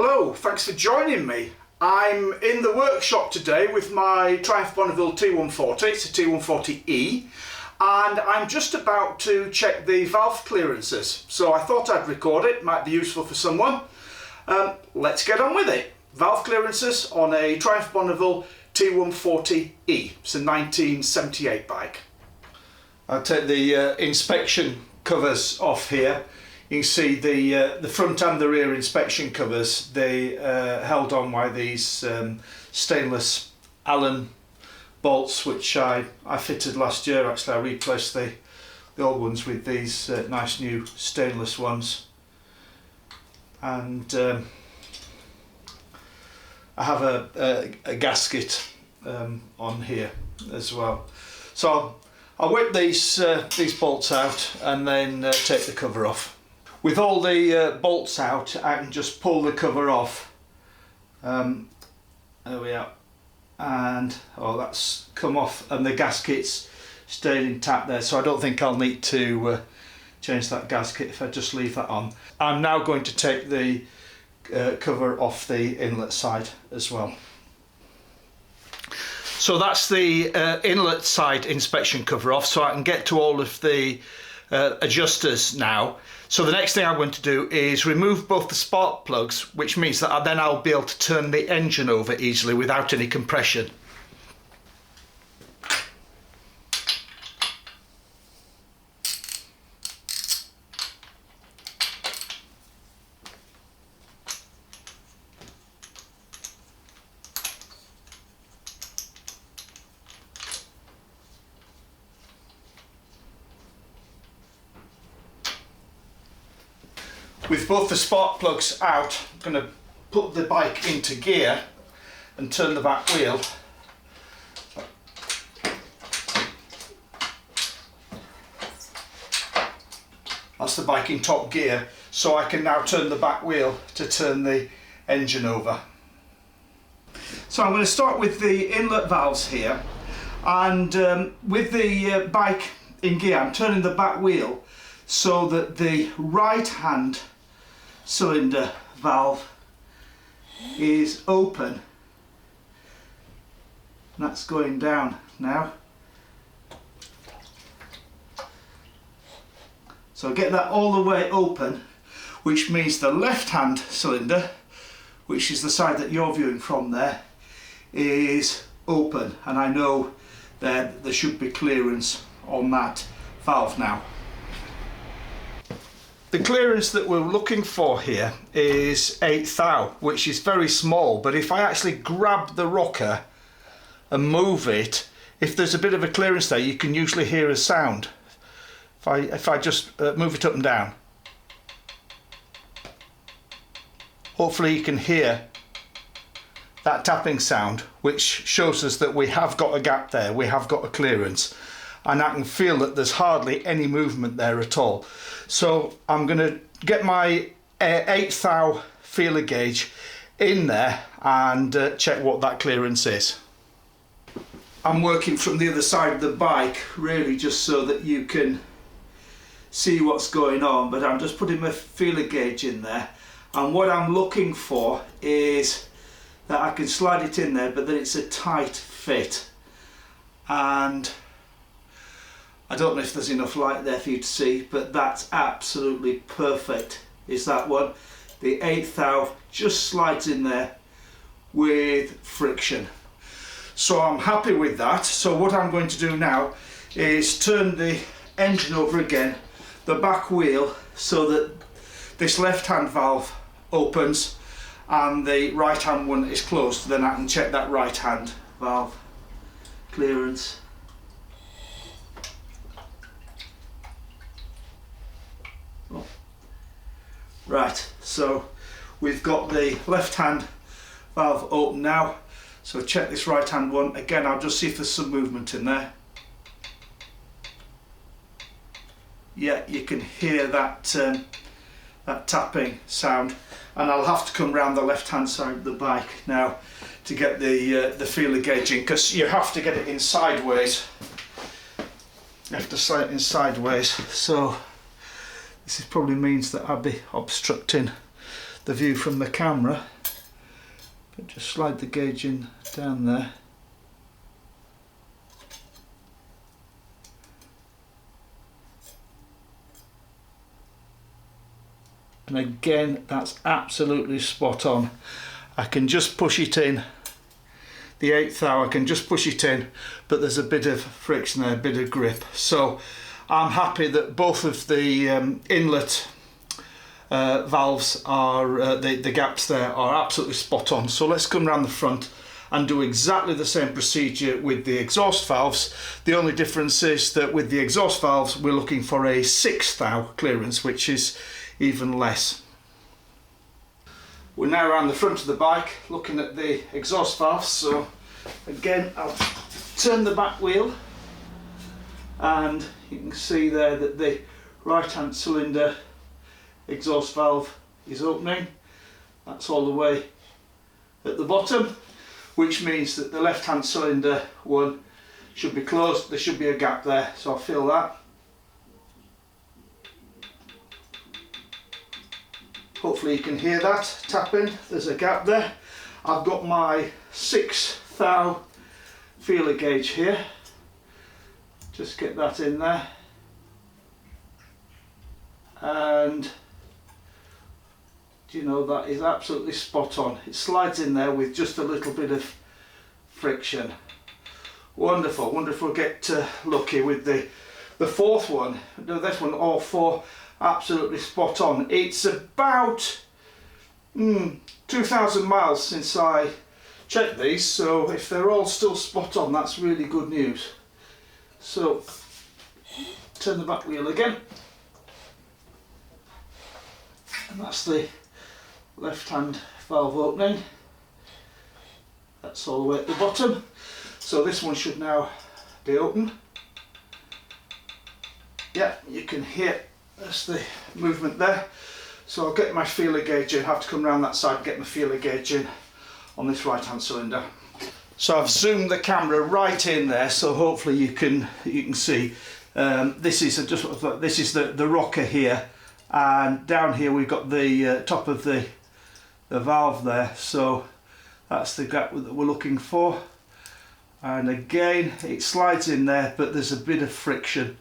Hello, thanks for joining me. I'm in the workshop today with my Triumph Bonneville T140, it's a T140E, and I'm just about to check the valve clearances. So I thought I'd record it, might be useful for someone. Let's get on with it. Valve clearances on a Triumph Bonneville T140E, it's a 1978 bike. I'll take the inspection covers off here. You can see the front and the rear inspection covers, they held on by these stainless Allen bolts, which I fitted last year. Actually, I replaced the old ones with these nice new stainless ones. And I have a gasket on here as well. So I'll whip these bolts out and then take the cover off. With all the bolts out, I can just pull the cover off. There we are. And that's come off, and the gasket's stayed intact there, so I don't think I'll need to change that gasket if I just leave that on. I'm now going to take the cover off the inlet side as well. So that's the inlet side inspection cover off, so I can get to all of the adjusters now. So the next thing I'm going to do is remove both the spark plugs, which means that then I'll be able to turn the engine over easily without any compression. With both the spark plugs out, I'm going to put the bike into gear and turn the back wheel. That's the bike in top gear, so I can now turn the back wheel to turn the engine over. So I'm going to start with the inlet valves here, and with the bike in gear, I'm turning the back wheel so that the right hand cylinder valve is open. That's going down now. So get that all the way open, which means the left hand cylinder, which is the side that you're viewing from there, is open, and I know that there should be clearance on that valve now. The clearance that we're looking for here is 8 thou, which is very small, but if I actually grab the rocker and move it, if there's a bit of a clearance there, you can usually hear a sound. If I just move it up and down, hopefully you can hear that tapping sound, which shows us that we have got a gap there, we have got a clearance. And I can feel that there's hardly any movement there at all. So I'm going to get my 8 thou feeler gauge in there and check what that clearance is. I'm working from the other side of the bike, really just so that you can see what's going on, but I'm just putting my feeler gauge in there, and what I'm looking for is that I can slide it in there but that it's a tight fit. And I don't know if there's enough light there for you to see, but that's absolutely perfect, is that one. The 8 thou just slides in there with friction. So I'm happy with that. So what I'm going to do now is turn the engine over again, the back wheel, so that this left hand valve opens and the right hand one is closed. Then I can check that right hand valve clearance. Right, so we've got the left hand valve open now, so check this right hand one again. I'll just see if there's some movement in there. Yeah, you can hear that that tapping sound, and I'll have to come round the left hand side of the bike now to get the feeler gauging, because you have to get it in sideways. You have to slide it in sideways, so this probably means that I'll be obstructing the view from the camera, but just slide the gauge in down there. And again, that's absolutely spot on. I can just push it in, the 1/8 thou, I can just push it in, but there's a bit of friction there, a bit of grip. So I'm happy that both of the inlet valves are, the gaps there are absolutely spot on. So let's come around the front and do exactly the same procedure with the exhaust valves. The only difference is that with the exhaust valves, we're looking for a 1/6 thou clearance, which is even less. We're now around the front of the bike looking at the exhaust valves. So again, I'll turn the back wheel and you can see there that the right hand cylinder exhaust valve is opening. That's all the way at the bottom, which means that the left hand cylinder one should be closed. There should be a gap there, so I'll feel that. Hopefully you can hear that tapping. There's a gap there. I've got my 1/6 thou feeler gauge here. Just get that in there. And you know, that is absolutely spot on. It slides in there with just a little bit of friction. Wonderful, wonderful. Get lucky with the fourth one. No, this one, all four absolutely spot on. It's about 2,000 miles since I checked these, so if they're all still spot on, that's really good news. So turn the back wheel again, and that's the left hand valve opening. That's all the way at the bottom, so this one should now be open. Yeah, you can hear that's the movement there. So I'll get my feeler gauge in, have to come around that side and get my feeler gauge in on this right hand cylinder. So I've zoomed the camera right in there, so hopefully you can see. This is the rocker here, and down here we've got the top of the valve there. So that's the gap that we're looking for. And again, it slides in there, but there's a bit of friction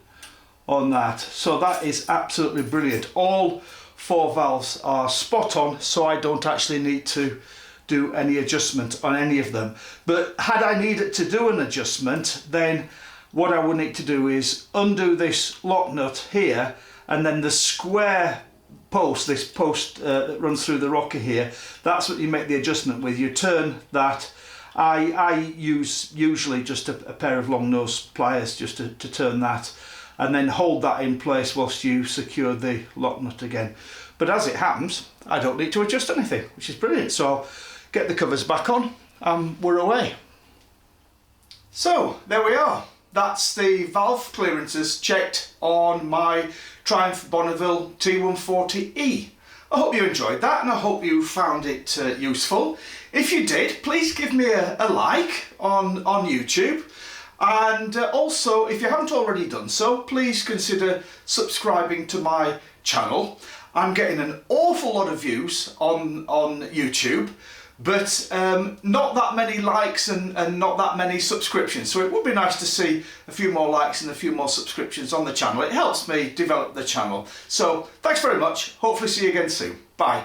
on that. So that is absolutely brilliant. All four valves are spot on, so I don't actually need to do any adjustment on any of them. But had I needed to do an adjustment, then what I would need to do is undo this lock nut here, and then the square post, this post that runs through the rocker here, that's what you make the adjustment with. You turn that. I use usually just a pair of long nose pliers just to turn that, and then hold that in place whilst you secure the lock nut again. But as it happens, I don't need to adjust anything, which is brilliant. So get the covers back on and we're away. So there we are. That's the valve clearances checked on my Triumph Bonneville T140E. I hope you enjoyed that, and I hope you found it useful. If you did, please give me a like on YouTube. And also, if you haven't already done so, please consider subscribing to my channel. I'm getting an awful lot of views on YouTube, but not that many likes and not that many subscriptions. So it would be nice to see a few more likes and a few more subscriptions on the channel. It helps me develop the channel. So thanks very much. Hopefully see you again soon. Bye.